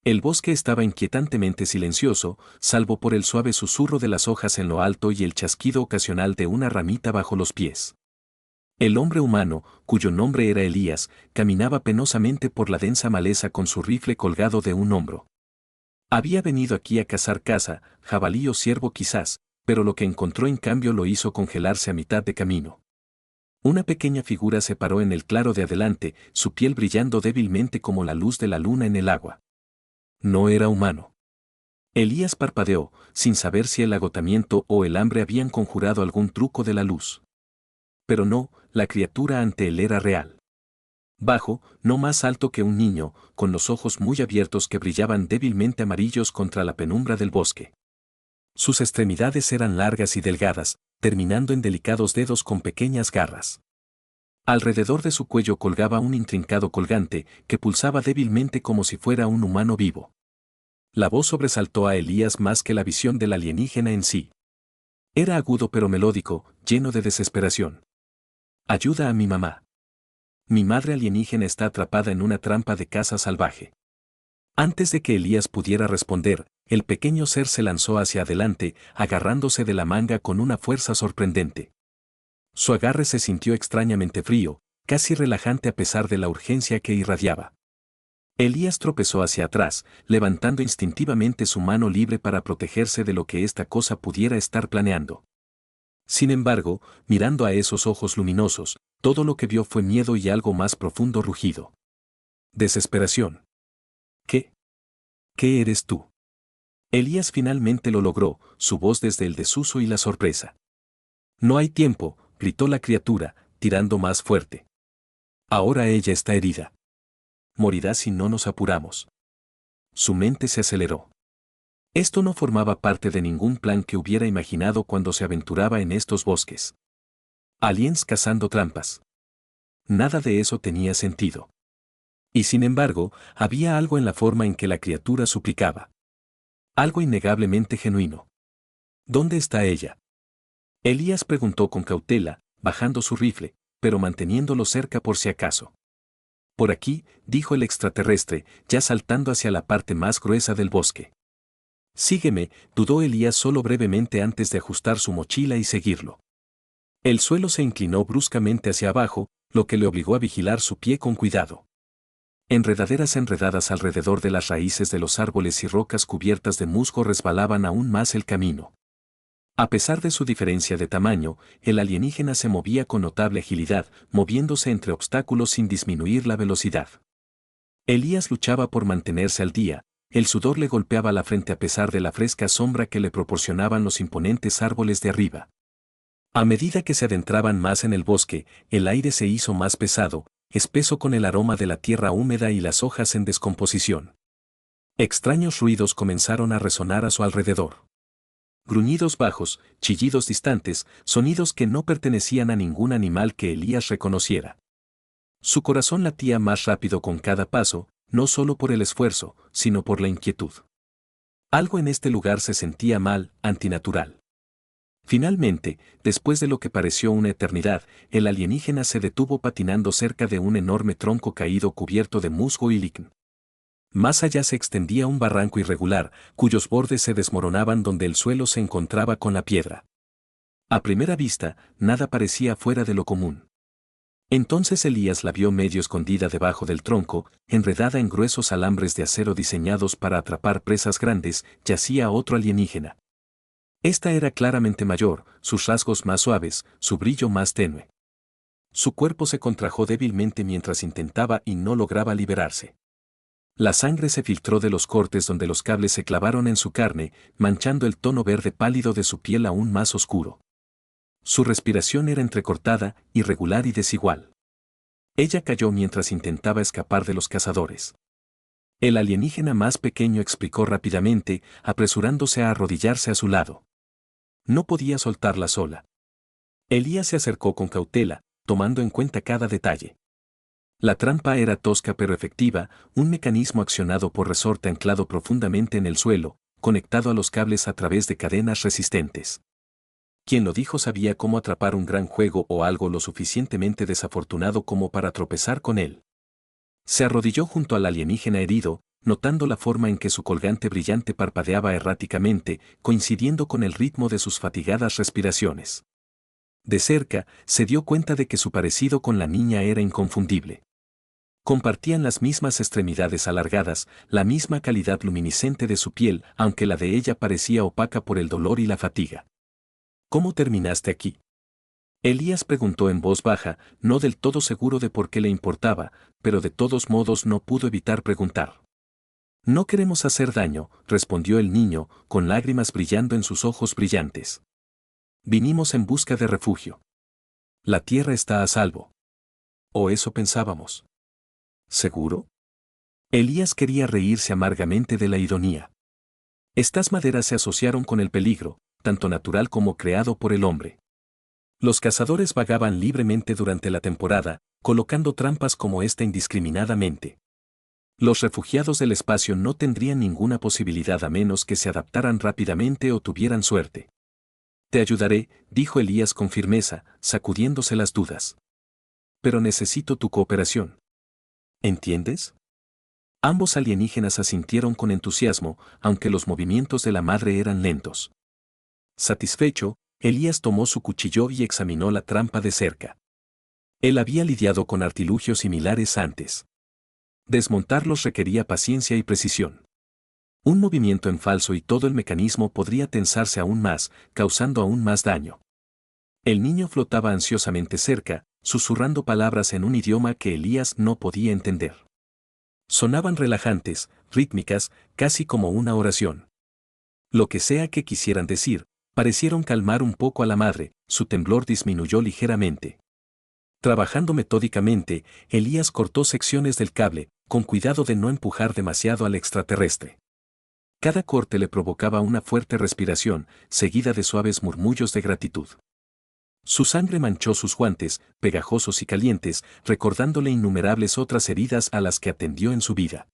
El bosque estaba inquietantemente silencioso, salvo por el suave susurro de las hojas en lo alto y el chasquido ocasional de una ramita bajo los pies. El hombre humano, cuyo nombre era Elías, caminaba penosamente por la densa maleza con su rifle colgado de un hombro. Había venido aquí a cazar caza, jabalí o ciervo quizás, pero lo que encontró en cambio lo hizo congelarse a mitad de camino. Una pequeña figura se paró en el claro de adelante, su piel brillando débilmente como la luz de la luna en el agua. No era humano. Elías parpadeó, sin saber si el agotamiento o el hambre habían conjurado algún truco de la luz. Pero no, la criatura ante él era real. Bajo, no más alto que un niño, con los ojos muy abiertos que brillaban débilmente amarillos contra la penumbra del bosque. Sus extremidades eran largas y delgadas, terminando en delicados dedos con pequeñas garras. Alrededor de su cuello colgaba un intrincado colgante que pulsaba débilmente como si fuera un humano vivo. La voz sobresaltó a Elías más que la visión del alienígena en sí. Era agudo pero melódico, lleno de desesperación. Ayuda a mi mamá. Mi madre alienígena está atrapada en una trampa de caza salvaje. Antes de que Elías pudiera responder, el pequeño ser se lanzó hacia adelante, agarrándose de la manga con una fuerza sorprendente. Su agarre se sintió extrañamente frío, casi relajante a pesar de la urgencia que irradiaba. Elías tropezó hacia atrás, levantando instintivamente su mano libre para protegerse de lo que esta cosa pudiera estar planeando. Sin embargo, mirando a esos ojos luminosos, todo lo que vio fue miedo y algo más profundo rugido. Desesperación. ¿Qué? ¿Qué eres tú? Elías finalmente lo logró, su voz desde el desuso y la sorpresa. No hay tiempo, gritó la criatura, tirando más fuerte. Ahora ella está herida. Morirá si no nos apuramos. Su mente se aceleró. Esto no formaba parte de ningún plan que hubiera imaginado cuando se aventuraba en estos bosques. Aliens cazando trampas. Nada de eso tenía sentido. Y sin embargo, había algo en la forma en que la criatura suplicaba. Algo innegablemente genuino. ¿Dónde está ella? Elías preguntó con cautela, bajando su rifle, pero manteniéndolo cerca por si acaso. Por aquí, dijo el extraterrestre, ya saltando hacia la parte más gruesa del bosque. Sígueme, dudó Elías solo brevemente antes de ajustar su mochila y seguirlo. El suelo se inclinó bruscamente hacia abajo, lo que le obligó a vigilar su pie con cuidado. Enredaderas enredadas alrededor de las raíces de los árboles y rocas cubiertas de musgo resbalaban aún más el camino. A pesar de su diferencia de tamaño, el alienígena se movía con notable agilidad, moviéndose entre obstáculos sin disminuir la velocidad. Elías luchaba por mantenerse al día, el sudor le golpeaba la frente a pesar de la fresca sombra que le proporcionaban los imponentes árboles de arriba. A medida que se adentraban más en el bosque, el aire se hizo más pesado, espeso con el aroma de la tierra húmeda y las hojas en descomposición. Extraños ruidos comenzaron a resonar a su alrededor. Gruñidos bajos, chillidos distantes, sonidos que no pertenecían a ningún animal que Elías reconociera. Su corazón latía más rápido con cada paso, no solo por el esfuerzo, sino por la inquietud. Algo en este lugar se sentía mal, antinatural. Finalmente, después de lo que pareció una eternidad, el alienígena se detuvo patinando cerca de un enorme tronco caído cubierto de musgo y lichen. Más allá se extendía un barranco irregular, cuyos bordes se desmoronaban donde el suelo se encontraba con la piedra. A primera vista, nada parecía fuera de lo común. Entonces Elías la vio medio escondida debajo del tronco, enredada en gruesos alambres de acero diseñados para atrapar presas grandes, yacía otro alienígena. Esta era claramente mayor, sus rasgos más suaves, su brillo más tenue. Su cuerpo se contrajo débilmente mientras intentaba y no lograba liberarse. La sangre se filtró de los cortes donde los cables se clavaron en su carne, manchando el tono verde pálido de su piel aún más oscuro. Su respiración era entrecortada, irregular y desigual. Ella cayó mientras intentaba escapar de los cazadores. El alienígena más pequeño explicó rápidamente, apresurándose a arrodillarse a su lado. No podía soltarla sola. Elías se acercó con cautela, tomando en cuenta cada detalle. La trampa era tosca pero efectiva, un mecanismo accionado por resorte anclado profundamente en el suelo, conectado a los cables a través de cadenas resistentes. Quien lo dijo sabía cómo atrapar un gran juego o algo lo suficientemente desafortunado como para tropezar con él. Se arrodilló junto al alienígena herido, notando la forma en que su colgante brillante parpadeaba erráticamente, coincidiendo con el ritmo de sus fatigadas respiraciones. De cerca, se dio cuenta de que su parecido con la niña era inconfundible. Compartían las mismas extremidades alargadas, la misma calidad luminiscente de su piel, aunque la de ella parecía opaca por el dolor y la fatiga. ¿Cómo terminaste aquí? Elías preguntó en voz baja, no del todo seguro de por qué le importaba, pero de todos modos no pudo evitar preguntar. No queremos hacer daño, respondió el niño, con lágrimas brillando en sus ojos brillantes. Vinimos en busca de refugio. La tierra está a salvo. O eso pensábamos. ¿Seguro? Elías quería reírse amargamente de la ironía. Estas maderas se asociaron con el peligro, tanto natural como creado por el hombre. Los cazadores vagaban libremente durante la temporada, colocando trampas como esta indiscriminadamente. Los refugiados del espacio no tendrían ninguna posibilidad a menos que se adaptaran rápidamente o tuvieran suerte. Te ayudaré, dijo Elías con firmeza, sacudiéndose las dudas. Pero necesito tu cooperación. ¿Entiendes? Ambos alienígenas asintieron con entusiasmo, aunque los movimientos de la madre eran lentos. Satisfecho, Elías tomó su cuchillo y examinó la trampa de cerca. Él había lidiado con artilugios similares antes. Desmontarlos requería paciencia y precisión. Un movimiento en falso y todo el mecanismo podría tensarse aún más, causando aún más daño. El niño flotaba ansiosamente cerca, susurrando palabras en un idioma que Elías no podía entender. Sonaban relajantes, rítmicas, casi como una oración. Lo que sea que quisieran decir, parecieron calmar un poco a la madre, su temblor disminuyó ligeramente. Trabajando metódicamente, Elías cortó secciones del cable, con cuidado de no empujar demasiado al extraterrestre. Cada corte le provocaba una fuerte respiración, seguida de suaves murmullos de gratitud. Su sangre manchó sus guantes, pegajosos y calientes, recordándole innumerables otras heridas a las que atendió en su vida.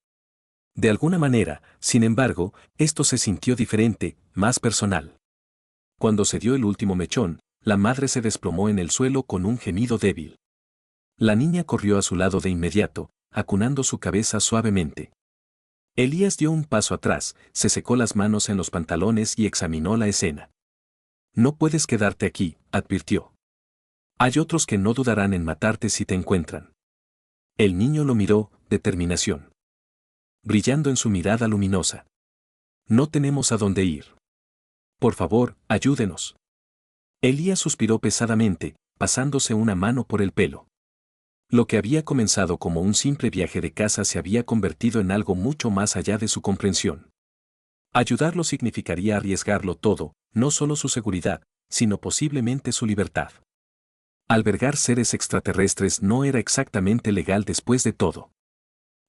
De alguna manera, sin embargo, esto se sintió diferente, más personal. Cuando se dio el último mechón, la madre se desplomó en el suelo con un gemido débil. La niña corrió a su lado de inmediato, acunando su cabeza suavemente. Elías dio un paso atrás, se secó las manos en los pantalones y examinó la escena. No puedes quedarte aquí, advirtió. Hay otros que no dudarán en matarte si te encuentran. El niño lo miró, determinación brillando en su mirada luminosa. No tenemos a dónde ir. Por favor, ayúdenos. Elías suspiró pesadamente, pasándose una mano por el pelo. Lo que había comenzado como un simple viaje de caza se había convertido en algo mucho más allá de su comprensión. Ayudarlo significaría arriesgarlo todo, no solo su seguridad, sino posiblemente su libertad. Albergar seres extraterrestres no era exactamente legal después de todo.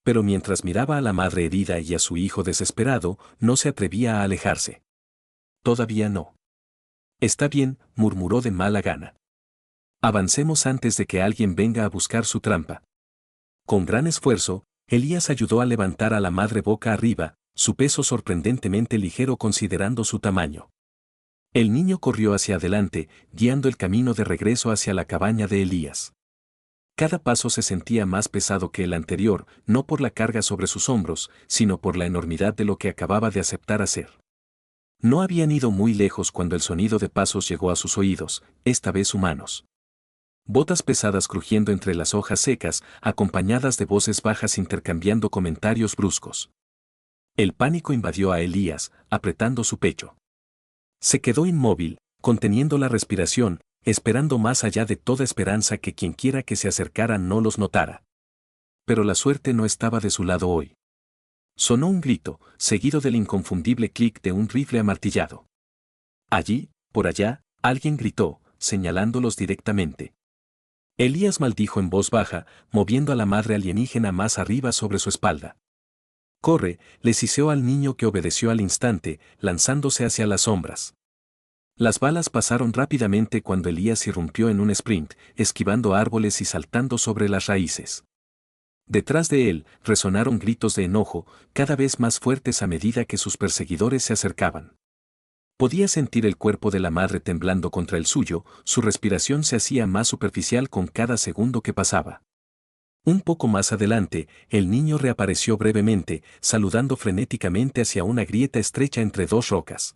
Pero mientras miraba a la madre herida y a su hijo desesperado, no se atrevía a alejarse. Todavía no. Está bien, murmuró de mala gana. Avancemos antes de que alguien venga a buscar su trampa. Con gran esfuerzo, Elías ayudó a levantar a la madre boca arriba, su peso sorprendentemente ligero considerando su tamaño. El niño corrió hacia adelante, guiando el camino de regreso hacia la cabaña de Elías. Cada paso se sentía más pesado que el anterior, no por la carga sobre sus hombros, sino por la enormidad de lo que acababa de aceptar hacer. No habían ido muy lejos cuando el sonido de pasos llegó a sus oídos, esta vez humanos. Botas pesadas crujiendo entre las hojas secas, acompañadas de voces bajas intercambiando comentarios bruscos. El pánico invadió a Elías, apretando su pecho. Se quedó inmóvil, conteniendo la respiración, esperando más allá de toda esperanza que quienquiera que se acercara no los notara. Pero la suerte no estaba de su lado hoy. Sonó un grito, seguido del inconfundible clic de un rifle amartillado. Allí, por allá, alguien gritó, señalándolos directamente. Elías maldijo en voz baja, moviendo a la madre alienígena más arriba sobre su espalda. «Corre», le siseó al niño que obedeció al instante, lanzándose hacia las sombras. Las balas pasaron rápidamente cuando Elías irrumpió en un sprint, esquivando árboles y saltando sobre las raíces. Detrás de él, resonaron gritos de enojo, cada vez más fuertes a medida que sus perseguidores se acercaban. Podía sentir el cuerpo de la madre temblando contra el suyo, su respiración se hacía más superficial con cada segundo que pasaba. Un poco más adelante, el niño reapareció brevemente, saludando frenéticamente hacia una grieta estrecha entre dos rocas.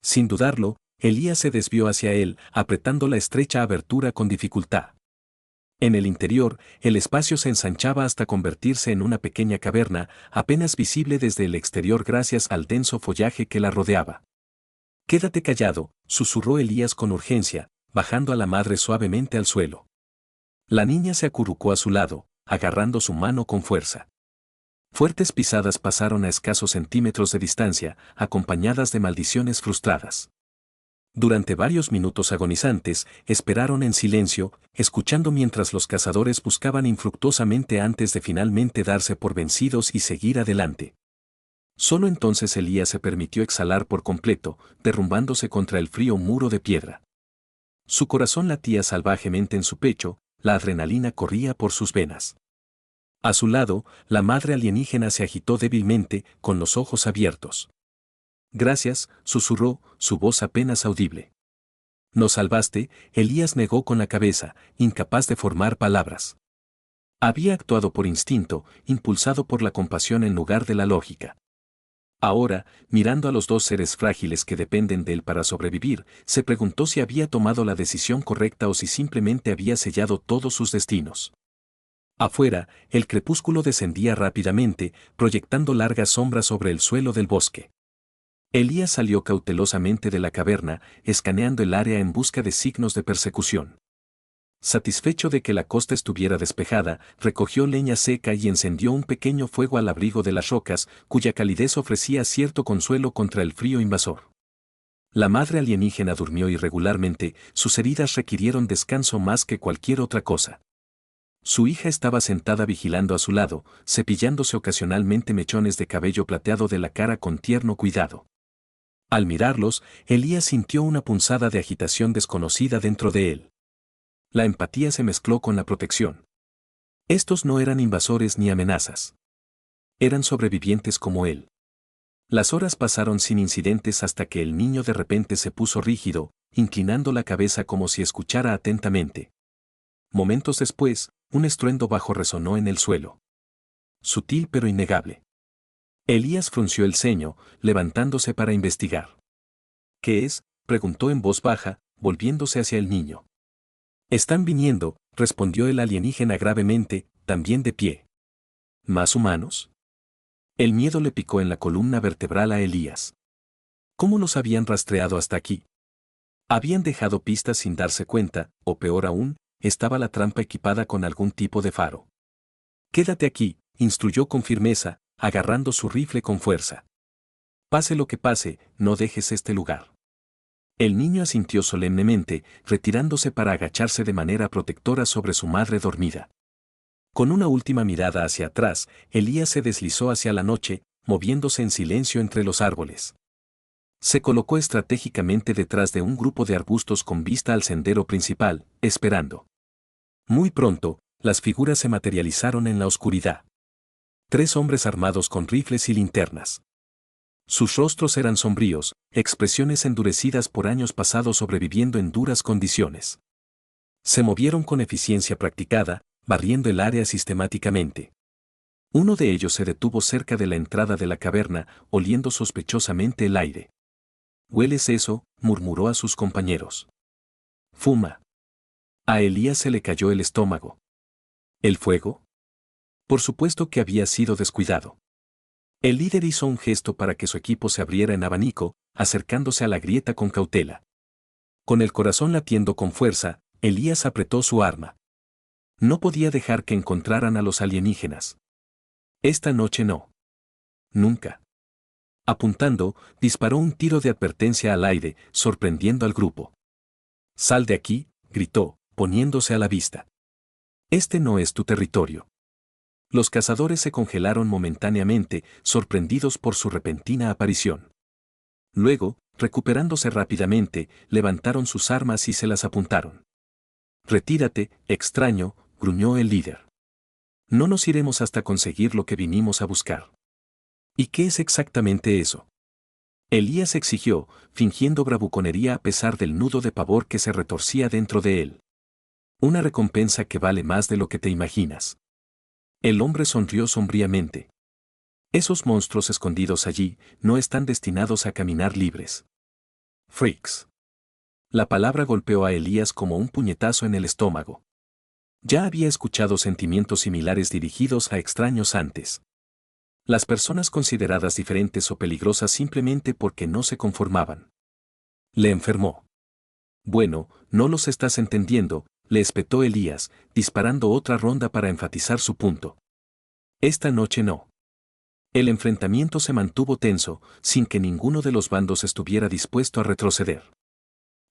Sin dudarlo, Elías se desvió hacia él, apretando la estrecha abertura con dificultad. En el interior, el espacio se ensanchaba hasta convertirse en una pequeña caverna, apenas visible desde el exterior gracias al denso follaje que la rodeaba. «Quédate callado», susurró Elías con urgencia, bajando a la madre suavemente al suelo. La niña se acurrucó a su lado, agarrando su mano con fuerza. Fuertes pisadas pasaron a escasos centímetros de distancia, acompañadas de maldiciones frustradas. Durante varios minutos agonizantes, esperaron en silencio, escuchando mientras los cazadores buscaban infructuosamente antes de finalmente darse por vencidos y seguir adelante. Solo entonces Elías se permitió exhalar por completo, derrumbándose contra el frío muro de piedra. Su corazón latía salvajemente en su pecho, la adrenalina corría por sus venas. A su lado, la madre alienígena se agitó débilmente, con los ojos abiertos. «Gracias», susurró, su voz apenas audible. «Nos salvaste», Elías negó con la cabeza, incapaz de formar palabras. Había actuado por instinto, impulsado por la compasión en lugar de la lógica. Ahora, mirando a los dos seres frágiles que dependen de él para sobrevivir, se preguntó si había tomado la decisión correcta o si simplemente había sellado todos sus destinos. Afuera, el crepúsculo descendía rápidamente, proyectando largas sombras sobre el suelo del bosque. Elías salió cautelosamente de la caverna, escaneando el área en busca de signos de persecución. Satisfecho de que la costa estuviera despejada, recogió leña seca y encendió un pequeño fuego al abrigo de las rocas, cuya calidez ofrecía cierto consuelo contra el frío invasor. La madre alienígena durmió irregularmente, sus heridas requirieron descanso más que cualquier otra cosa. Su hija estaba sentada vigilando a su lado, cepillándose ocasionalmente mechones de cabello plateado de la cara con tierno cuidado. Al mirarlos, Elías sintió una punzada de agitación desconocida dentro de él. La empatía se mezcló con la protección. Estos no eran invasores ni amenazas. Eran sobrevivientes como él. Las horas pasaron sin incidentes hasta que el niño de repente se puso rígido, inclinando la cabeza como si escuchara atentamente. Momentos después, un estruendo bajo resonó en el suelo. Sutil pero innegable. Elías frunció el ceño, levantándose para investigar. «¿Qué es?», preguntó en voz baja, volviéndose hacia el niño. «Están viniendo», respondió el alienígena gravemente, también de pie. «¿Más humanos?». El miedo le picó en la columna vertebral a Elías. ¿Cómo los habían rastreado hasta aquí? Habían dejado pistas sin darse cuenta, o peor aún, estaba la trampa equipada con algún tipo de faro. «Quédate aquí», instruyó con firmeza, agarrando su rifle con fuerza. «Pase lo que pase, no dejes este lugar». El niño asintió solemnemente, retirándose para agacharse de manera protectora sobre su madre dormida. Con una última mirada hacia atrás, Elías se deslizó hacia la noche, moviéndose en silencio entre los árboles. Se colocó estratégicamente detrás de un grupo de arbustos con vista al sendero principal, esperando. Muy pronto, las figuras se materializaron en la oscuridad. 3 hombres armados con rifles y linternas. Sus rostros eran sombríos, expresiones endurecidas por años pasados sobreviviendo en duras condiciones. Se movieron con eficiencia practicada, barriendo el área sistemáticamente. Uno de ellos se detuvo cerca de la entrada de la caverna, oliendo sospechosamente el aire. «¿Hueles eso?», murmuró a sus compañeros. «Fuma». A Elías se le cayó el estómago. ¿El fuego? Por supuesto que había sido descuidado. El líder hizo un gesto para que su equipo se abriera en abanico, acercándose a la grieta con cautela. Con el corazón latiendo con fuerza, Elías apretó su arma. No podía dejar que encontraran a los alienígenas. Esta noche no. Nunca. Apuntando, disparó un tiro de advertencia al aire, sorprendiendo al grupo. «Sal de aquí», gritó, poniéndose a la vista. «Este no es tu territorio». Los cazadores se congelaron momentáneamente, sorprendidos por su repentina aparición. Luego, recuperándose rápidamente, levantaron sus armas y se las apuntaron. «Retírate, extraño», gruñó el líder. «No nos iremos hasta conseguir lo que vinimos a buscar». «¿Y qué es exactamente eso?». Elías exigió, fingiendo bravuconería a pesar del nudo de pavor que se retorcía dentro de él. «Una recompensa que vale más de lo que te imaginas». El hombre sonrió sombríamente. Esos monstruos escondidos allí no están destinados a caminar libres. Freaks. La palabra golpeó a Elías como un puñetazo en el estómago. Ya había escuchado sentimientos similares dirigidos a extraños antes. Las personas consideradas diferentes o peligrosas simplemente porque no se conformaban. Le enfermó. Bueno, no los estás entendiendo, le espetó Elías, disparando otra ronda para enfatizar su punto. Esta noche no. El enfrentamiento se mantuvo tenso, sin que ninguno de los bandos estuviera dispuesto a retroceder.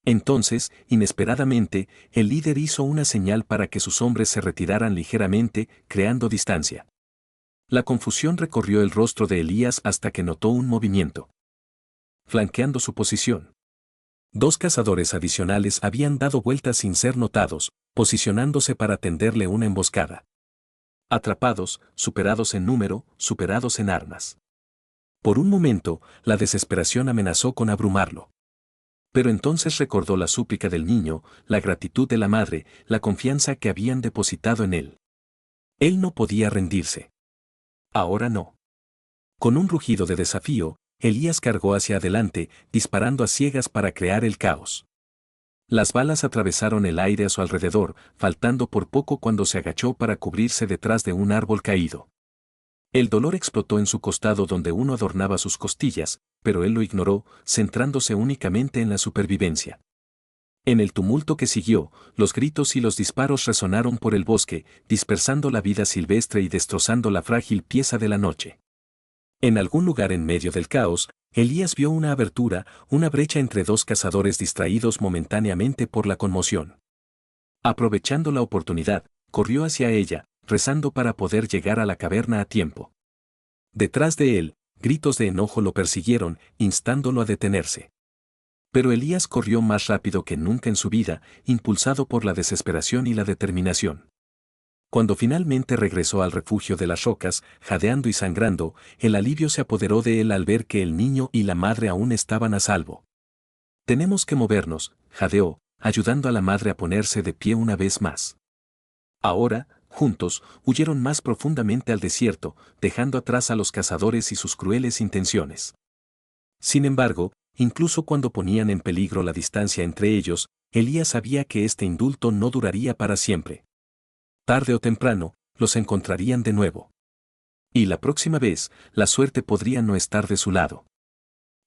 Entonces, inesperadamente, el líder hizo una señal para que sus hombres se retiraran ligeramente, creando distancia. La confusión recorrió el rostro de Elías hasta que notó un movimiento. Flanqueando su posición. 2 cazadores adicionales habían dado vueltas sin ser notados, posicionándose para tenderle una emboscada. Atrapados, superados en número, superados en armas. Por un momento, la desesperación amenazó con abrumarlo. Pero entonces recordó la súplica del niño, la gratitud de la madre, la confianza que habían depositado en él. Él no podía rendirse. Ahora no. Con un rugido de desafío, Elías cargó hacia adelante, disparando a ciegas para crear el caos. Las balas atravesaron el aire a su alrededor, faltando por poco cuando se agachó para cubrirse detrás de un árbol caído. El dolor explotó en su costado donde uno adornaba sus costillas, pero él lo ignoró, centrándose únicamente en la supervivencia. En el tumulto que siguió, los gritos y los disparos resonaron por el bosque, dispersando la vida silvestre y destrozando la frágil pieza de la noche. En algún lugar en medio del caos, Elías vio una abertura, una brecha entre 2 cazadores distraídos momentáneamente por la conmoción. Aprovechando la oportunidad, corrió hacia ella, rezando para poder llegar a la caverna a tiempo. Detrás de él, gritos de enojo lo persiguieron, instándolo a detenerse. Pero Elías corrió más rápido que nunca en su vida, impulsado por la desesperación y la determinación. Cuando finalmente regresó al refugio de las rocas, jadeando y sangrando, el alivio se apoderó de él al ver que el niño y la madre aún estaban a salvo. Tenemos que movernos, jadeó, ayudando a la madre a ponerse de pie una vez más. Ahora, juntos, huyeron más profundamente al desierto, dejando atrás a los cazadores y sus crueles intenciones. Sin embargo, incluso cuando ponían en peligro la distancia entre ellos, Elías sabía que este indulto no duraría para siempre. Tarde o temprano, los encontrarían de nuevo. Y la próxima vez, la suerte podría no estar de su lado.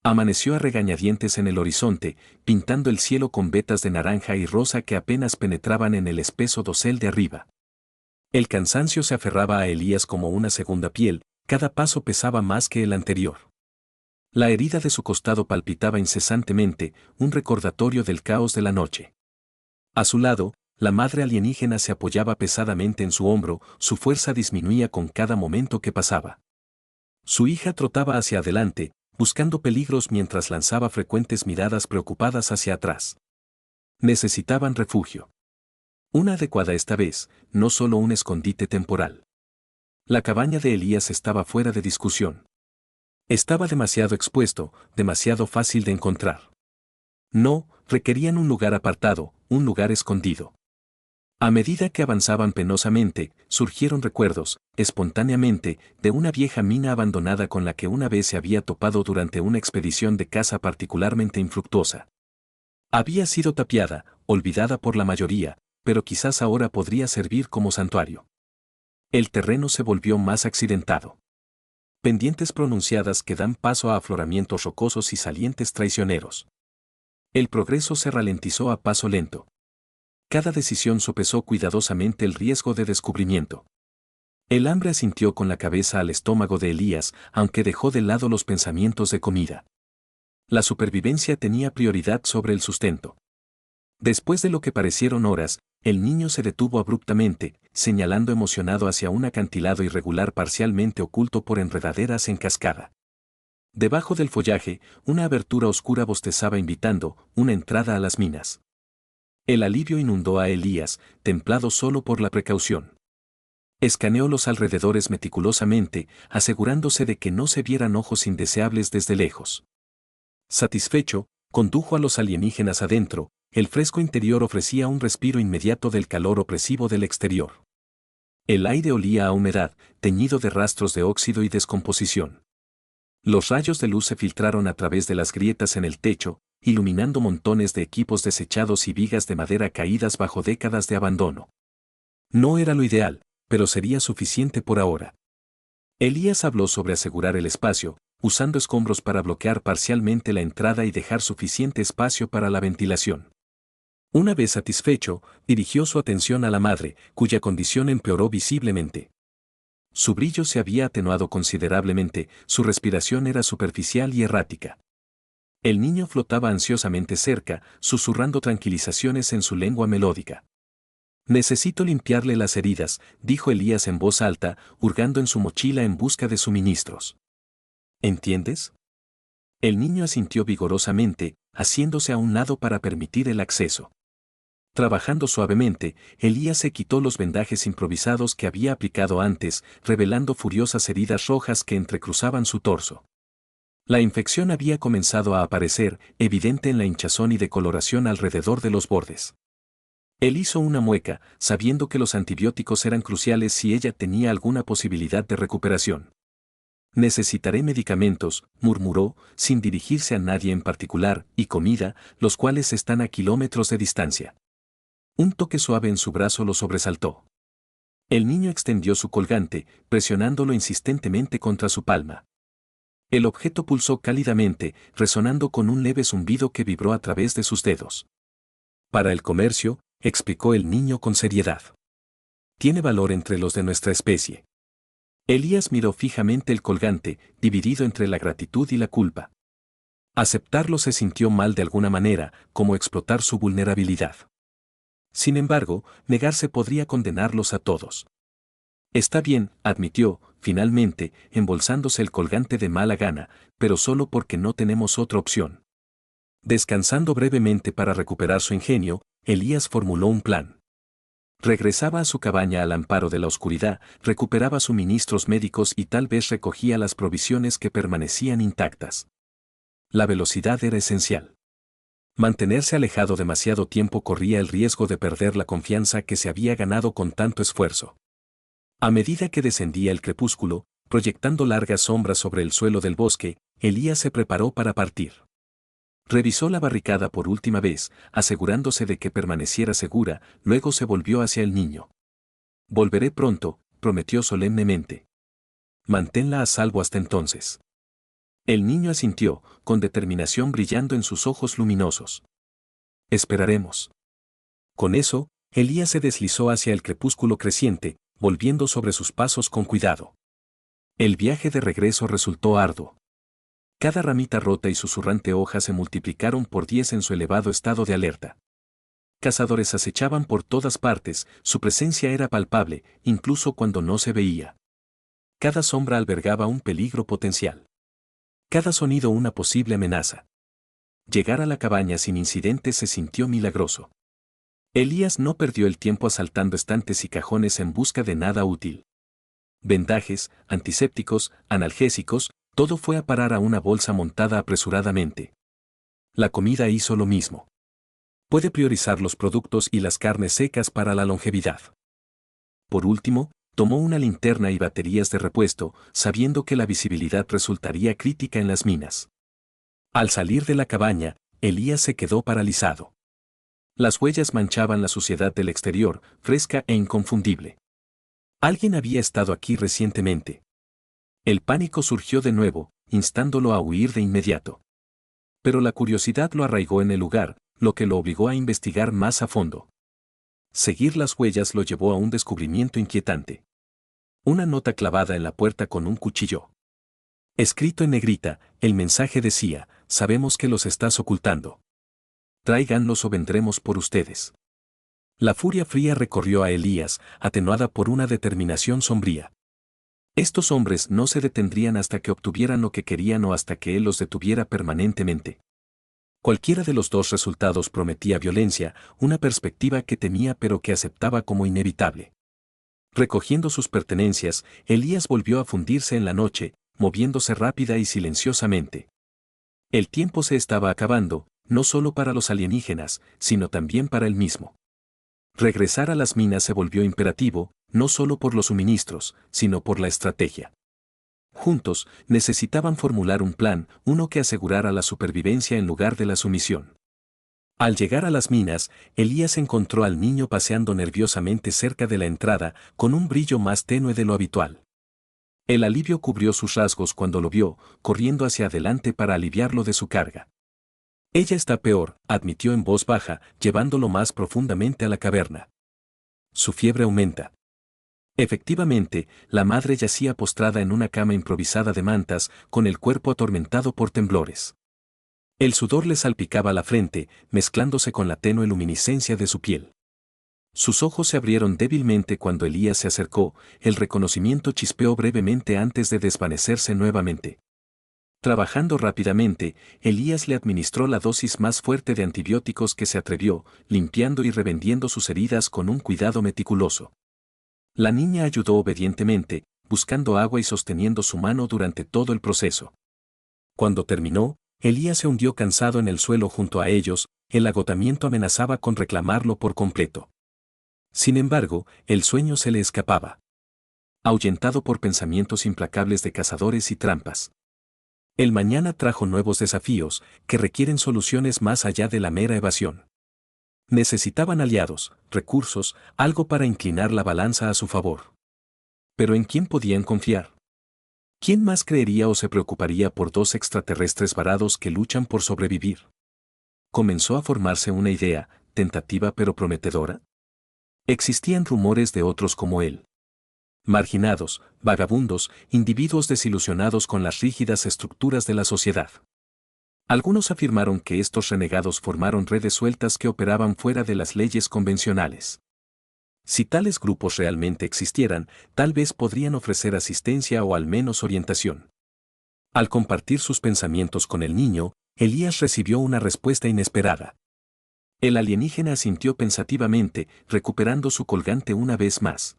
Amaneció a regañadientes en el horizonte, pintando el cielo con vetas de naranja y rosa que apenas penetraban en el espeso dosel de arriba. El cansancio se aferraba a Elías como una segunda piel, cada paso pesaba más que el anterior. La herida de su costado palpitaba incesantemente, un recordatorio del caos de la noche. A su lado, la madre alienígena se apoyaba pesadamente en su hombro, su fuerza disminuía con cada momento que pasaba. Su hija trotaba hacia adelante, buscando peligros mientras lanzaba frecuentes miradas preocupadas hacia atrás. Necesitaban refugio. Una adecuada esta vez, no solo un escondite temporal. La cabaña de Elías estaba fuera de discusión. Estaba demasiado expuesto, demasiado fácil de encontrar. No, requerían un lugar apartado, un lugar escondido. A medida que avanzaban penosamente, surgieron recuerdos, espontáneamente, de una vieja mina abandonada con la que una vez se había topado durante una expedición de caza particularmente infructuosa. Había sido tapiada, olvidada por la mayoría, pero quizás ahora podría servir como santuario. El terreno se volvió más accidentado. Pendientes pronunciadas que dan paso a afloramientos rocosos y salientes traicioneros. El progreso se ralentizó a paso lento. Cada decisión sopesó cuidadosamente el riesgo de descubrimiento. El hambre asintió con la cabeza al estómago de Elías, aunque dejó de lado los pensamientos de comida. La supervivencia tenía prioridad sobre el sustento. Después de lo que parecieron horas, el niño se detuvo abruptamente, señalando emocionado hacia un acantilado irregular parcialmente oculto por enredaderas en cascada. Debajo del follaje, una abertura oscura bostezaba invitando una entrada a las minas. El alivio inundó a Elías, templado solo por la precaución. Escaneó los alrededores meticulosamente, asegurándose de que no se vieran ojos indeseables desde lejos. Satisfecho, condujo a los alienígenas adentro, el fresco interior ofrecía un respiro inmediato del calor opresivo del exterior. El aire olía a humedad, teñido de rastros de óxido y descomposición. Los rayos de luz se filtraron a través de las grietas en el techo, iluminando montones de equipos desechados y vigas de madera caídas bajo décadas de abandono. No era lo ideal, pero sería suficiente por ahora. Elías habló sobre asegurar el espacio, usando escombros para bloquear parcialmente la entrada y dejar suficiente espacio para la ventilación. Una vez satisfecho, dirigió su atención a la madre, cuya condición empeoró visiblemente. Su brillo se había atenuado considerablemente, su respiración era superficial y errática. El niño flotaba ansiosamente cerca, susurrando tranquilizaciones en su lengua melódica. Necesito limpiarle las heridas, dijo Elías en voz alta, hurgando en su mochila en busca de suministros. ¿Entiendes? El niño asintió vigorosamente, haciéndose a un lado para permitir el acceso. Trabajando suavemente, Elías se quitó los vendajes improvisados que había aplicado antes, revelando furiosas heridas rojas que entrecruzaban su torso. La infección había comenzado a aparecer, evidente en la hinchazón y decoloración alrededor de los bordes. Él hizo una mueca, sabiendo que los antibióticos eran cruciales si ella tenía alguna posibilidad de recuperación. Necesitaré medicamentos, murmuró, sin dirigirse a nadie en particular, y comida, los cuales están a kilómetros de distancia. Un toque suave en su brazo lo sobresaltó. El niño extendió su colgante, presionándolo insistentemente contra su palma. El objeto pulsó cálidamente, resonando con un leve zumbido que vibró a través de sus dedos. Para el comercio, explicó el niño con seriedad. Tiene valor entre los de nuestra especie. Elías miró fijamente el colgante, dividido entre la gratitud y la culpa. Aceptarlo se sintió mal de alguna manera, como explotar su vulnerabilidad. Sin embargo, negarse podría condenarlos a todos. Está bien, admitió, finalmente, embolsándose el colgante de mala gana, pero solo porque no tenemos otra opción. Descansando brevemente para recuperar su ingenio, Elías formuló un plan. Regresaba a su cabaña al amparo de la oscuridad, recuperaba suministros médicos y tal vez recogía las provisiones que permanecían intactas. La velocidad era esencial. Mantenerse alejado demasiado tiempo corría el riesgo de perder la confianza que se había ganado con tanto esfuerzo. A medida que descendía el crepúsculo, proyectando largas sombras sobre el suelo del bosque, Elías se preparó para partir. Revisó la barricada por última vez, asegurándose de que permaneciera segura, luego se volvió hacia el niño. Volveré pronto, prometió solemnemente. Manténla a salvo hasta entonces. El niño asintió, con determinación brillando en sus ojos luminosos. Esperaremos. Con eso, Elías se deslizó hacia el crepúsculo creciente, volviendo sobre sus pasos con cuidado. El viaje de regreso resultó arduo. Cada ramita rota y susurrante hoja se multiplicaron por 10 en su elevado estado de alerta. Cazadores acechaban por todas partes, su presencia era palpable, incluso cuando no se veía. Cada sombra albergaba un peligro potencial. Cada sonido una posible amenaza. Llegar a la cabaña sin incidentes se sintió milagroso. Elías no perdió el tiempo asaltando estantes y cajones en busca de nada útil. Vendajes, antisépticos, analgésicos, todo fue a parar a una bolsa montada apresuradamente. La comida hizo lo mismo. Puede priorizar los productos y las carnes secas para la longevidad. Por último, tomó una linterna y baterías de repuesto, sabiendo que la visibilidad resultaría crítica en las minas. Al salir de la cabaña, Elías se quedó paralizado. Las huellas manchaban la suciedad del exterior, fresca e inconfundible. Alguien había estado aquí recientemente. El pánico surgió de nuevo, instándolo a huir de inmediato. Pero la curiosidad lo arraigó en el lugar, lo que lo obligó a investigar más a fondo. Seguir las huellas lo llevó a un descubrimiento inquietante. Una nota clavada en la puerta con un cuchillo. Escrito en negrita, el mensaje decía: sabemos que los estás ocultando. Tráiganlos o vendremos por ustedes. La furia fría recorrió a Elías, atenuada por una determinación sombría. Estos hombres no se detendrían hasta que obtuvieran lo que querían o hasta que él los detuviera permanentemente. Cualquiera de los dos resultados prometía violencia, una perspectiva que temía pero que aceptaba como inevitable. Recogiendo sus pertenencias, Elías volvió a fundirse en la noche, moviéndose rápida y silenciosamente. El tiempo se estaba acabando, no solo para los alienígenas, sino también para él mismo. Regresar a las minas se volvió imperativo, no solo por los suministros, sino por la estrategia. Juntos, necesitaban formular un plan, uno que asegurara la supervivencia en lugar de la sumisión. Al llegar a las minas, Elías encontró al niño paseando nerviosamente cerca de la entrada, con un brillo más tenue de lo habitual. El alivio cubrió sus rasgos cuando lo vio, corriendo hacia adelante para aliviarlo de su carga. Ella está peor, admitió en voz baja, llevándolo más profundamente a la caverna. Su fiebre aumenta. Efectivamente, la madre yacía postrada en una cama improvisada de mantas, con el cuerpo atormentado por temblores. El sudor le salpicaba la frente, mezclándose con la tenue luminiscencia de su piel. Sus ojos se abrieron débilmente cuando Elías se acercó, el reconocimiento chispeó brevemente antes de desvanecerse nuevamente. Trabajando rápidamente, Elías le administró la dosis más fuerte de antibióticos que se atrevió, limpiando y revendiendo sus heridas con un cuidado meticuloso. La niña ayudó obedientemente, buscando agua y sosteniendo su mano durante todo el proceso. Cuando terminó, Elías se hundió cansado en el suelo junto a ellos, el agotamiento amenazaba con reclamarlo por completo. Sin embargo, el sueño se le escapaba. Ahuyentado por pensamientos implacables de cazadores y trampas. El mañana trajo nuevos desafíos, que requieren soluciones más allá de la mera evasión. Necesitaban aliados, recursos, algo para inclinar la balanza a su favor. ¿Pero en quién podían confiar? ¿Quién más creería o se preocuparía por dos extraterrestres varados que luchan por sobrevivir? Comenzó a formarse una idea, tentativa pero prometedora. Existían rumores de otros como él. Marginados, vagabundos, individuos desilusionados con las rígidas estructuras de la sociedad. Algunos afirmaron que estos renegados formaron redes sueltas que operaban fuera de las leyes convencionales. Si tales grupos realmente existieran, tal vez podrían ofrecer asistencia o al menos orientación. Al compartir sus pensamientos con el niño, Elías recibió una respuesta inesperada. El alienígena asintió pensativamente, recuperando su colgante una vez más.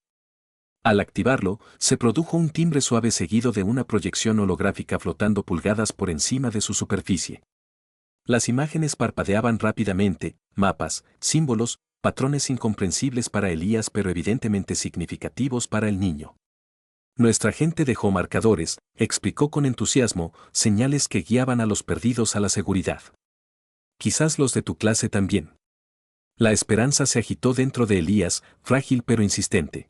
Al activarlo, se produjo un timbre suave seguido de una proyección holográfica flotando pulgadas por encima de su superficie. Las imágenes parpadeaban rápidamente, mapas, símbolos, patrones incomprensibles para Elías pero evidentemente significativos para el niño. Nuestra gente dejó marcadores, explicó con entusiasmo, señales que guiaban a los perdidos a la seguridad. Quizás los de tu clase también. La esperanza se agitó dentro de Elías, frágil pero insistente.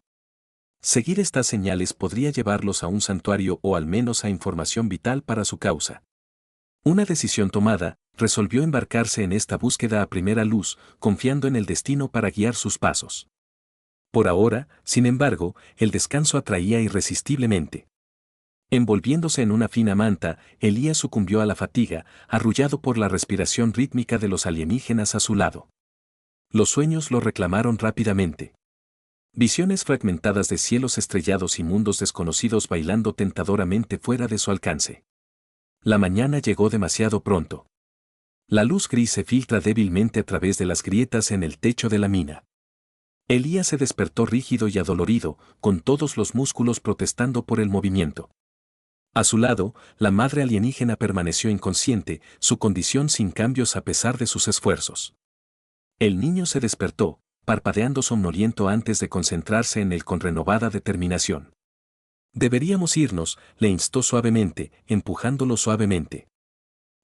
Seguir estas señales podría llevarlos a un santuario o al menos a información vital para su causa. Una decisión tomada, resolvió embarcarse en esta búsqueda a primera luz, confiando en el destino para guiar sus pasos. Por ahora, sin embargo, el descanso atraía irresistiblemente. Envolviéndose en una fina manta, Elías sucumbió a la fatiga, arrullado por la respiración rítmica de los alienígenas a su lado. Los sueños lo reclamaron rápidamente. Visiones fragmentadas de cielos estrellados y mundos desconocidos bailando tentadoramente fuera de su alcance. La mañana llegó demasiado pronto. La luz gris se filtra débilmente a través de las grietas en el techo de la mina. Elías se despertó rígido y adolorido, con todos los músculos protestando por el movimiento. A su lado, la madre alienígena permaneció inconsciente, su condición sin cambios a pesar de sus esfuerzos. El niño se despertó, parpadeando somnoliento antes de concentrarse en él con renovada determinación. Deberíamos irnos, le instó suavemente, empujándolo suavemente.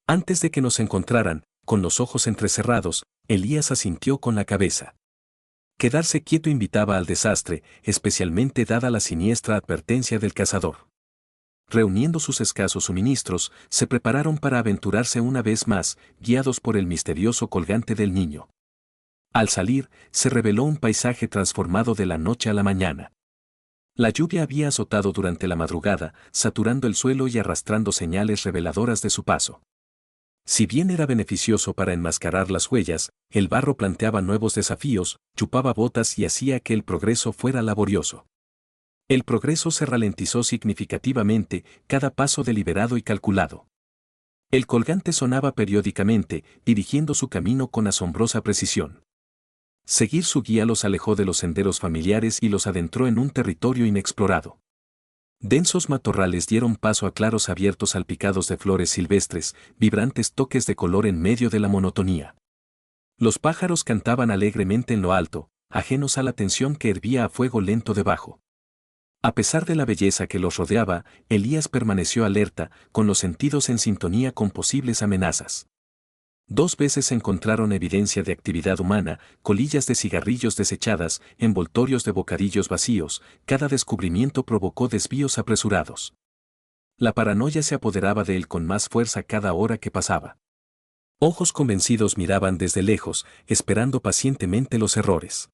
Antes de que nos encontraran, con los ojos entrecerrados, Elías asintió con la cabeza. Quedarse quieto invitaba al desastre, especialmente dada la siniestra advertencia del cazador. Reuniendo sus escasos suministros, se prepararon para aventurarse una vez más, guiados por el misterioso colgante del niño. Al salir, se reveló un paisaje transformado de la noche a la mañana. La lluvia había azotado durante la madrugada, saturando el suelo y arrastrando señales reveladoras de su paso. Si bien era beneficioso para enmascarar las huellas, el barro planteaba nuevos desafíos, chupaba botas y hacía que el progreso fuera laborioso. El progreso se ralentizó significativamente, cada paso deliberado y calculado. El colgante sonaba periódicamente, dirigiendo su camino con asombrosa precisión. Seguir su guía los alejó de los senderos familiares y los adentró en un territorio inexplorado. Densos matorrales dieron paso a claros abiertos salpicados de flores silvestres, vibrantes toques de color en medio de la monotonía. Los pájaros cantaban alegremente en lo alto, ajenos a la tensión que hervía a fuego lento debajo. A pesar de la belleza que los rodeaba, Elías permaneció alerta, con los sentidos en sintonía con posibles amenazas. 2 veces encontraron evidencia de actividad humana, colillas de cigarrillos desechadas, envoltorios de bocadillos vacíos, cada descubrimiento provocó desvíos apresurados. La paranoia se apoderaba de él con más fuerza cada hora que pasaba. Ojos convencidos miraban desde lejos, esperando pacientemente los errores.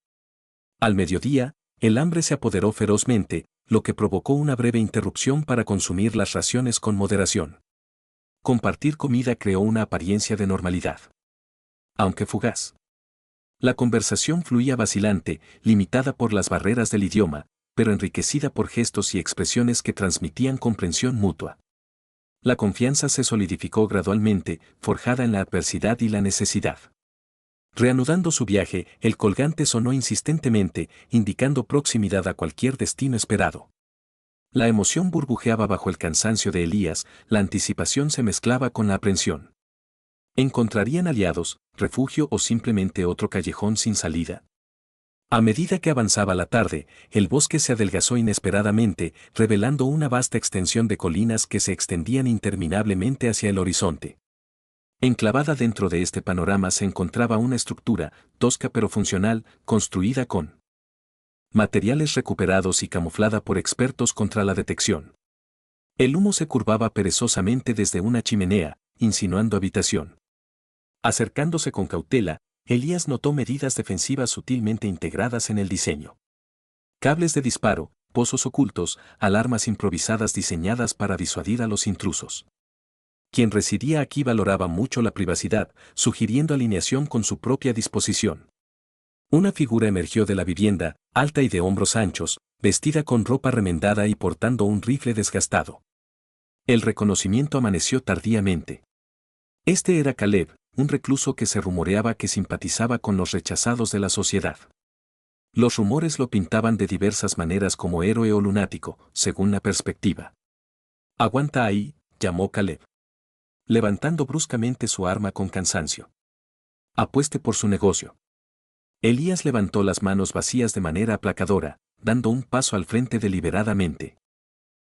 Al mediodía, el hambre se apoderó ferozmente, lo que provocó una breve interrupción para consumir las raciones con moderación. Compartir comida creó una apariencia de normalidad, aunque fugaz. La conversación fluía vacilante, limitada por las barreras del idioma, pero enriquecida por gestos y expresiones que transmitían comprensión mutua. La confianza se solidificó gradualmente, forjada en la adversidad y la necesidad. Reanudando su viaje, el colgante sonó insistentemente, indicando proximidad a cualquier destino esperado. La emoción burbujeaba bajo el cansancio de Elías, la anticipación se mezclaba con la aprensión. ¿Encontrarían aliados, refugio o simplemente otro callejón sin salida? A medida que avanzaba la tarde, el bosque se adelgazó inesperadamente, revelando una vasta extensión de colinas que se extendían interminablemente hacia el horizonte. Enclavada dentro de este panorama se encontraba una estructura, tosca pero funcional, construida con materiales recuperados y camuflada por expertos contra la detección. El humo se curvaba perezosamente desde una chimenea, insinuando habitación. Acercándose con cautela, Elías notó medidas defensivas sutilmente integradas en el diseño. Cables de disparo, pozos ocultos, alarmas improvisadas diseñadas para disuadir a los intrusos. Quien residía aquí valoraba mucho la privacidad, sugiriendo alineación con su propia disposición. Una figura emergió de la vivienda, alta y de hombros anchos, vestida con ropa remendada y portando un rifle desgastado. El reconocimiento amaneció tardíamente. Este era Caleb, un recluso que se rumoreaba que simpatizaba con los rechazados de la sociedad. Los rumores lo pintaban de diversas maneras como héroe o lunático, según la perspectiva. «Aguanta ahí», llamó Caleb, levantando bruscamente su arma con cansancio. «Apueste por su negocio». Elías levantó las manos vacías de manera aplacadora, dando un paso al frente deliberadamente.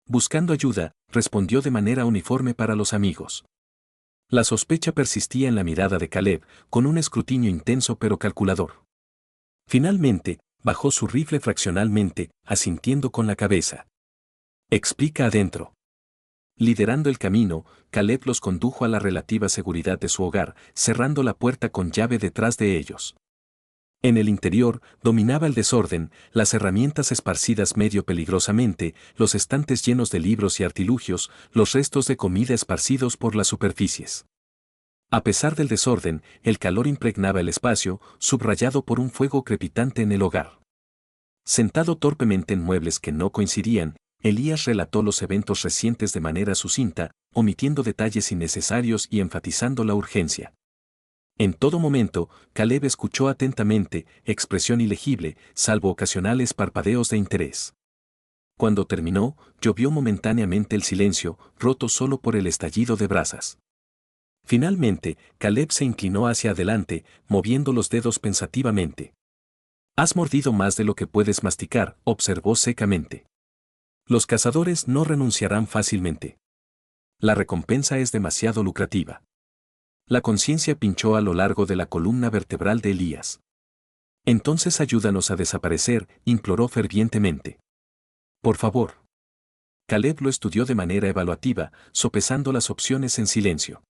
Buscando ayuda, respondió de manera uniforme para los amigos. La sospecha persistía en la mirada de Caleb, con un escrutinio intenso pero calculador. Finalmente, bajó su rifle fraccionalmente, asintiendo con la cabeza. «Explica adentro». Liderando el camino, Caleb los condujo a la relativa seguridad de su hogar, cerrando la puerta con llave detrás de ellos. En el interior, dominaba el desorden, las herramientas esparcidas medio peligrosamente, los estantes llenos de libros y artilugios, los restos de comida esparcidos por las superficies. A pesar del desorden, el calor impregnaba el espacio, subrayado por un fuego crepitante en el hogar. Sentado torpemente en muebles que no coincidían, Elías relató los eventos recientes de manera sucinta, omitiendo detalles innecesarios y enfatizando la urgencia. En todo momento, Caleb escuchó atentamente, expresión ilegible, salvo ocasionales parpadeos de interés. Cuando terminó, llovió momentáneamente el silencio, roto solo por el estallido de brasas. Finalmente, Caleb se inclinó hacia adelante, moviendo los dedos pensativamente. «Has mordido más de lo que puedes masticar», observó secamente. «Los cazadores no renunciarán fácilmente. La recompensa es demasiado lucrativa». La conciencia pinchó a lo largo de la columna vertebral de Elías. «Entonces ayúdanos a desaparecer», imploró fervientemente. «Por favor». Caleb lo estudió de manera evaluativa, sopesando las opciones en silencio.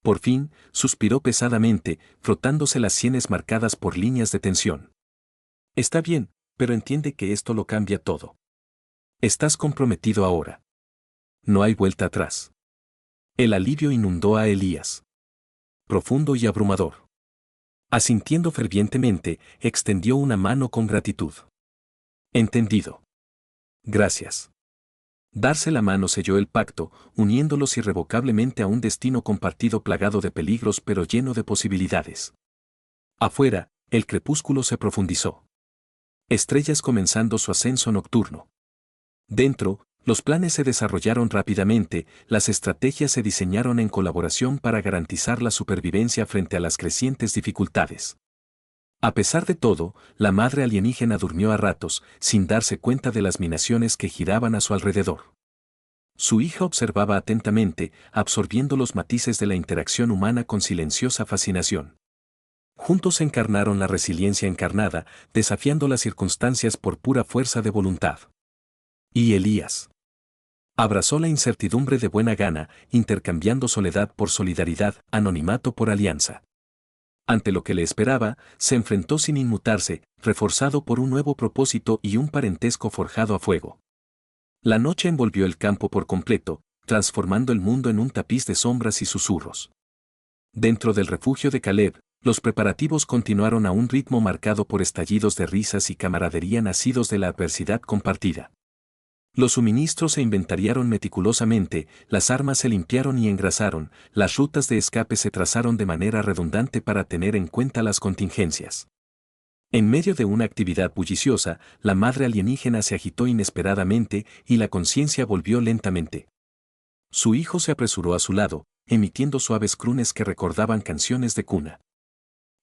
Por fin, suspiró pesadamente, frotándose las sienes marcadas por líneas de tensión. «Está bien, pero entiende que esto lo cambia todo. Estás comprometido ahora. No hay vuelta atrás». El alivio inundó a Elías. Profundo y abrumador. Asintiendo fervientemente, extendió una mano con gratitud. «Entendido. Gracias». Darse la mano selló el pacto, uniéndolos irrevocablemente a un destino compartido plagado de peligros pero lleno de posibilidades. Afuera, el crepúsculo se profundizó. Estrellas comenzando su ascenso nocturno. Dentro, los planes se desarrollaron rápidamente, las estrategias se diseñaron en colaboración para garantizar la supervivencia frente a las crecientes dificultades. A pesar de todo, la madre alienígena durmió a ratos, sin darse cuenta de las minaciones que giraban a su alrededor. Su hija observaba atentamente, absorbiendo los matices de la interacción humana con silenciosa fascinación. Juntos encarnaron la resiliencia encarnada, desafiando las circunstancias por pura fuerza de voluntad. Y Elías abrazó la incertidumbre de buena gana, intercambiando soledad por solidaridad, anonimato por alianza. Ante lo que le esperaba, se enfrentó sin inmutarse, reforzado por un nuevo propósito y un parentesco forjado a fuego. La noche envolvió el campo por completo, transformando el mundo en un tapiz de sombras y susurros. Dentro del refugio de Caleb, los preparativos continuaron a un ritmo marcado por estallidos de risas y camaradería nacidos de la adversidad compartida. Los suministros se inventariaron meticulosamente, las armas se limpiaron y engrasaron, las rutas de escape se trazaron de manera redundante para tener en cuenta las contingencias. En medio de una actividad bulliciosa, la madre alienígena se agitó inesperadamente y la conciencia volvió lentamente. Su hijo se apresuró a su lado, emitiendo suaves crones que recordaban canciones de cuna.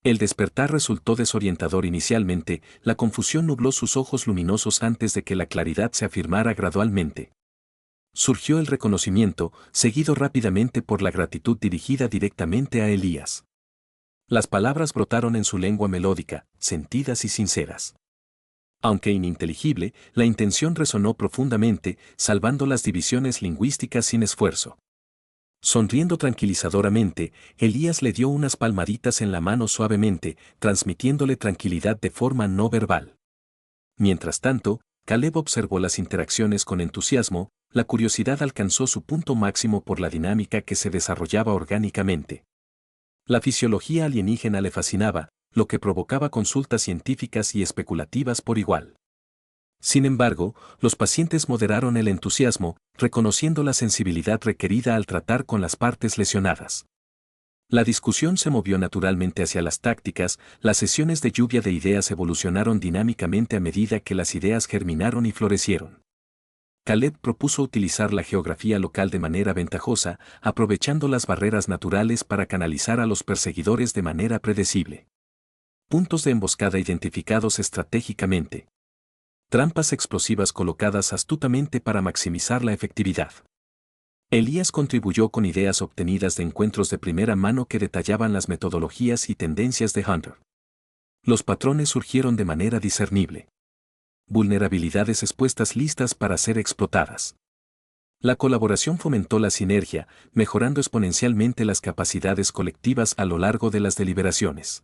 El despertar resultó desorientador inicialmente, la confusión nubló sus ojos luminosos antes de que la claridad se afirmara gradualmente. Surgió el reconocimiento, seguido rápidamente por la gratitud dirigida directamente a Elías. Las palabras brotaron en su lengua melódica, sentidas y sinceras. Aunque ininteligible, la intención resonó profundamente, salvando las divisiones lingüísticas sin esfuerzo. Sonriendo tranquilizadoramente, Elías le dio unas palmaditas en la mano suavemente, transmitiéndole tranquilidad de forma no verbal. Mientras tanto, Caleb observó las interacciones con entusiasmo, la curiosidad alcanzó su punto máximo por la dinámica que se desarrollaba orgánicamente. La fisiología alienígena le fascinaba, lo que provocaba consultas científicas y especulativas por igual. Sin embargo, los pacientes moderaron el entusiasmo, reconociendo la sensibilidad requerida al tratar con las partes lesionadas. La discusión se movió naturalmente hacia las tácticas, las sesiones de lluvia de ideas evolucionaron dinámicamente a medida que las ideas germinaron y florecieron. Caleb propuso utilizar la geografía local de manera ventajosa, aprovechando las barreras naturales para canalizar a los perseguidores de manera predecible. Puntos de emboscada identificados estratégicamente. Trampas explosivas colocadas astutamente para maximizar la efectividad. Elías contribuyó con ideas obtenidas de encuentros de primera mano que detallaban las metodologías y tendencias de Hunter. Los patrones surgieron de manera discernible. Vulnerabilidades expuestas listas para ser explotadas. La colaboración fomentó la sinergia, mejorando exponencialmente las capacidades colectivas a lo largo de las deliberaciones.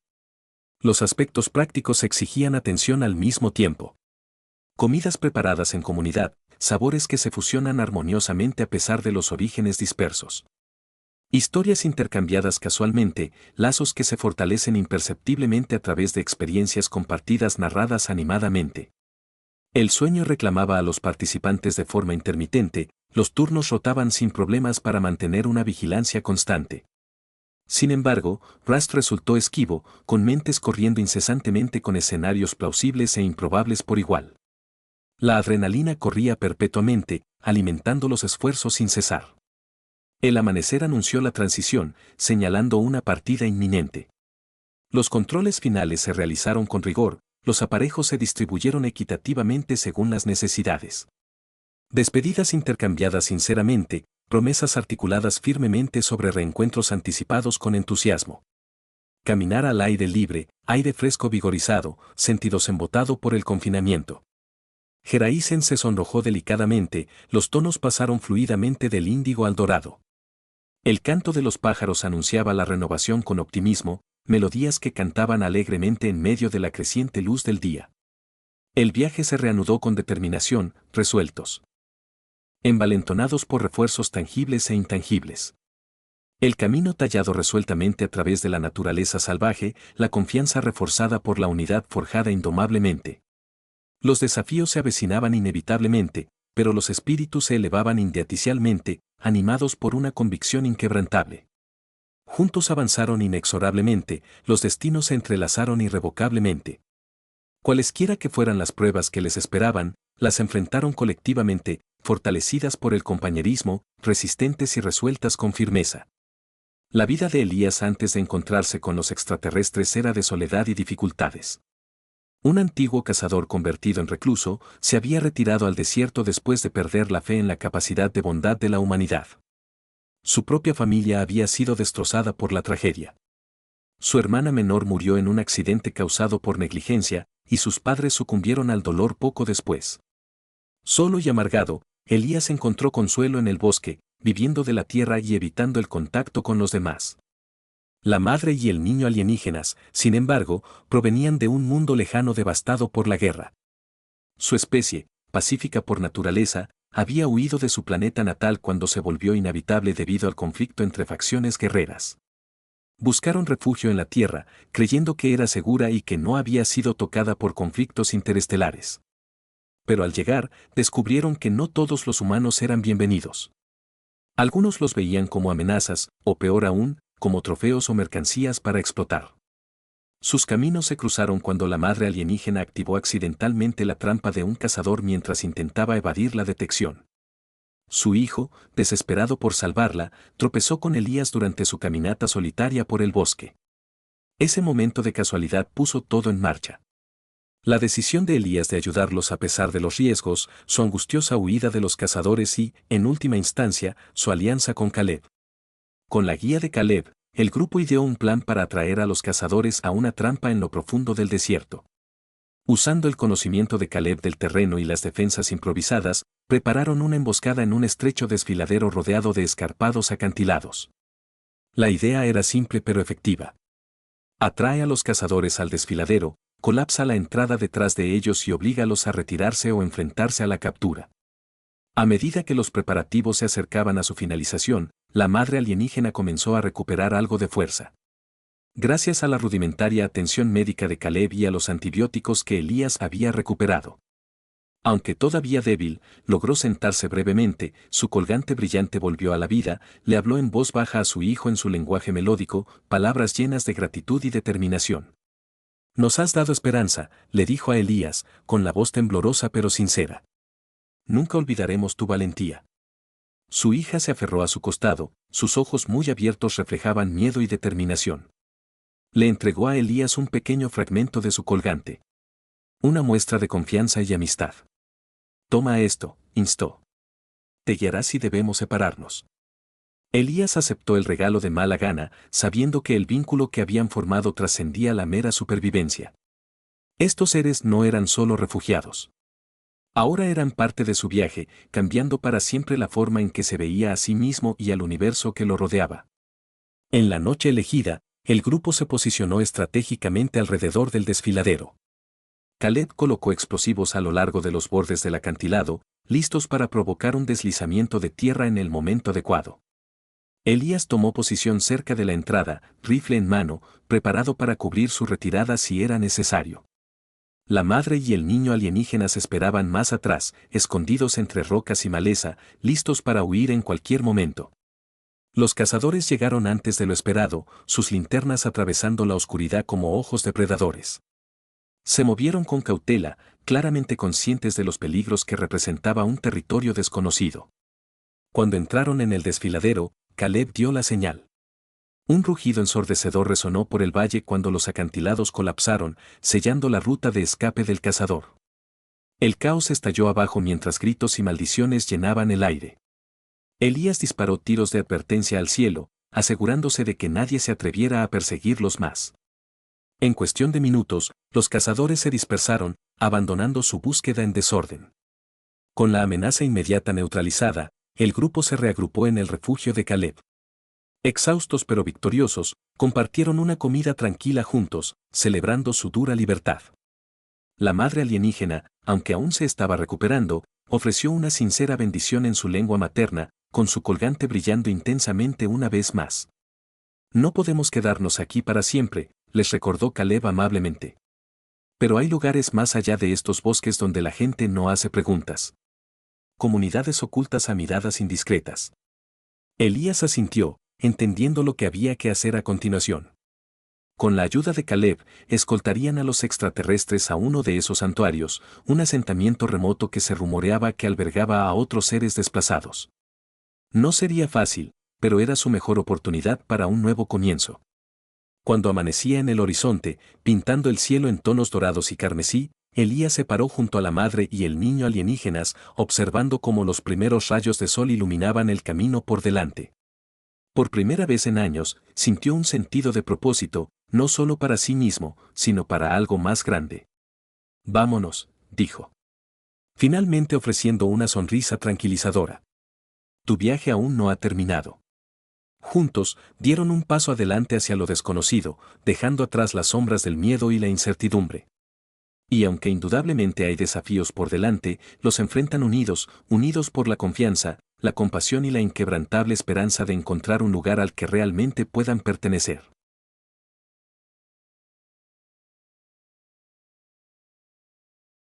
Los aspectos prácticos exigían atención al mismo tiempo. Comidas preparadas en comunidad, sabores que se fusionan armoniosamente a pesar de los orígenes dispersos. Historias intercambiadas casualmente, lazos que se fortalecen imperceptiblemente a través de experiencias compartidas narradas animadamente. El sueño reclamaba a los participantes de forma intermitente, los turnos rotaban sin problemas para mantener una vigilancia constante. Sin embargo, Rust resultó esquivo, con mentes corriendo incesantemente con escenarios plausibles e improbables por igual. La adrenalina corría perpetuamente, alimentando los esfuerzos sin cesar. El amanecer anunció la transición, señalando una partida inminente. Los controles finales se realizaron con rigor, los aparejos se distribuyeron equitativamente según las necesidades. Despedidas intercambiadas sinceramente, promesas articuladas firmemente sobre reencuentros anticipados con entusiasmo. Caminar al aire libre, aire fresco vigorizado, sentidos embotado por el confinamiento. Jeraísen se sonrojó delicadamente, los tonos pasaron fluidamente del índigo al dorado. El canto de los pájaros anunciaba la renovación con optimismo, melodías que cantaban alegremente en medio de la creciente luz del día. El viaje se reanudó con determinación, resueltos. Envalentonados por refuerzos tangibles e intangibles. El camino tallado resueltamente a través de la naturaleza salvaje, la confianza reforzada por la unidad forjada indomablemente. Los desafíos se avecinaban inevitablemente, pero los espíritus se elevaban indeaticialmente, animados por una convicción inquebrantable. Juntos avanzaron inexorablemente, los destinos se entrelazaron irrevocablemente. Cualesquiera que fueran las pruebas que les esperaban, las enfrentaron colectivamente, fortalecidas por el compañerismo, resistentes y resueltas con firmeza. La vida de Elías antes de encontrarse con los extraterrestres era de soledad y dificultades. Un antiguo cazador convertido en recluso se había retirado al desierto después de perder la fe en la capacidad de bondad de la humanidad. Su propia familia había sido destrozada por la tragedia. Su hermana menor murió en un accidente causado por negligencia, y sus padres sucumbieron al dolor poco después. Solo y amargado, Elías encontró consuelo en el bosque, viviendo de la tierra y evitando el contacto con los demás. La madre y el niño alienígenas, sin embargo, provenían de un mundo lejano devastado por la guerra. Su especie, pacífica por naturaleza, había huido de su planeta natal cuando se volvió inhabitable debido al conflicto entre facciones guerreras. Buscaron refugio en la Tierra, creyendo que era segura y que no había sido tocada por conflictos interestelares. Pero al llegar, descubrieron que no todos los humanos eran bienvenidos. Algunos los veían como amenazas, o peor aún, como trofeos o mercancías para explotar. Sus caminos se cruzaron cuando la madre alienígena activó accidentalmente la trampa de un cazador mientras intentaba evadir la detección. Su hijo, desesperado por salvarla, tropezó con Elías durante su caminata solitaria por el bosque. Ese momento de casualidad puso todo en marcha. La decisión de Elías de ayudarlos a pesar de los riesgos, su angustiosa huida de los cazadores y, en última instancia, su alianza con Caleb. Con la guía de Caleb, el grupo ideó un plan para atraer a los cazadores a una trampa en lo profundo del desierto. Usando el conocimiento de Caleb del terreno y las defensas improvisadas, prepararon una emboscada en un estrecho desfiladero rodeado de escarpados acantilados. La idea era simple pero efectiva. Atrae a los cazadores al desfiladero, colapsa la entrada detrás de ellos y oblígalos a retirarse o enfrentarse a la captura. A medida que los preparativos se acercaban a su finalización, la madre alienígena comenzó a recuperar algo de fuerza. Gracias a la rudimentaria atención médica de Caleb y a los antibióticos que Elías había recuperado. Aunque todavía débil, logró sentarse brevemente, su colgante brillante volvió a la vida, le habló en voz baja a su hijo en su lenguaje melódico, palabras llenas de gratitud y determinación. «Nos has dado esperanza», le dijo a Elías, con la voz temblorosa pero sincera. «Nunca olvidaremos tu valentía». Su hija se aferró a su costado, sus ojos muy abiertos reflejaban miedo y determinación. Le entregó a Elías un pequeño fragmento de su colgante. Una muestra de confianza y amistad. «Toma esto», instó. «Te guiará si debemos separarnos». Elías aceptó el regalo de mala gana, sabiendo que el vínculo que habían formado trascendía la mera supervivencia. Estos seres no eran solo refugiados. Ahora eran parte de su viaje, cambiando para siempre la forma en que se veía a sí mismo y al universo que lo rodeaba. En la noche elegida, el grupo se posicionó estratégicamente alrededor del desfiladero. Caleb colocó explosivos a lo largo de los bordes del acantilado, listos para provocar un deslizamiento de tierra en el momento adecuado. Elías tomó posición cerca de la entrada, rifle en mano, preparado para cubrir su retirada si era necesario. La madre y el niño alienígenas esperaban más atrás, escondidos entre rocas y maleza, listos para huir en cualquier momento. Los cazadores llegaron antes de lo esperado, sus linternas atravesando la oscuridad como ojos depredadores. Se movieron con cautela, claramente conscientes de los peligros que representaba un territorio desconocido. Cuando entraron en el desfiladero, Caleb dio la señal. Un rugido ensordecedor resonó por el valle cuando los acantilados colapsaron, sellando la ruta de escape del cazador. El caos estalló abajo mientras gritos y maldiciones llenaban el aire. Elías disparó tiros de advertencia al cielo, asegurándose de que nadie se atreviera a perseguirlos más. En cuestión de minutos, los cazadores se dispersaron, abandonando su búsqueda en desorden. Con la amenaza inmediata neutralizada, el grupo se reagrupó en el refugio de Caleb. Exhaustos pero victoriosos, compartieron una comida tranquila juntos, celebrando su dura libertad. La madre alienígena, aunque aún se estaba recuperando, ofreció una sincera bendición en su lengua materna, con su colgante brillando intensamente una vez más. «No podemos quedarnos aquí para siempre», les recordó Caleb amablemente. «Pero hay lugares más allá de estos bosques donde la gente no hace preguntas. Comunidades ocultas a miradas indiscretas». Elías asintió, entendiendo lo que había que hacer a continuación. Con la ayuda de Caleb, escoltarían a los extraterrestres a uno de esos santuarios, un asentamiento remoto que se rumoreaba que albergaba a otros seres desplazados. No sería fácil, pero era su mejor oportunidad para un nuevo comienzo. Cuando amanecía en el horizonte, pintando el cielo en tonos dorados y carmesí, Elías se paró junto a la madre y el niño alienígenas, observando cómo los primeros rayos de sol iluminaban el camino por delante. Por primera vez en años, sintió un sentido de propósito, no solo para sí mismo, sino para algo más grande. Vámonos, dijo. Finalmente ofreciendo una sonrisa tranquilizadora. Tu viaje aún no ha terminado. Juntos, dieron un paso adelante hacia lo desconocido, dejando atrás las sombras del miedo y la incertidumbre. Y aunque indudablemente hay desafíos por delante, los enfrentan unidos, unidos por la confianza, la compasión y la inquebrantable esperanza de encontrar un lugar al que realmente puedan pertenecer.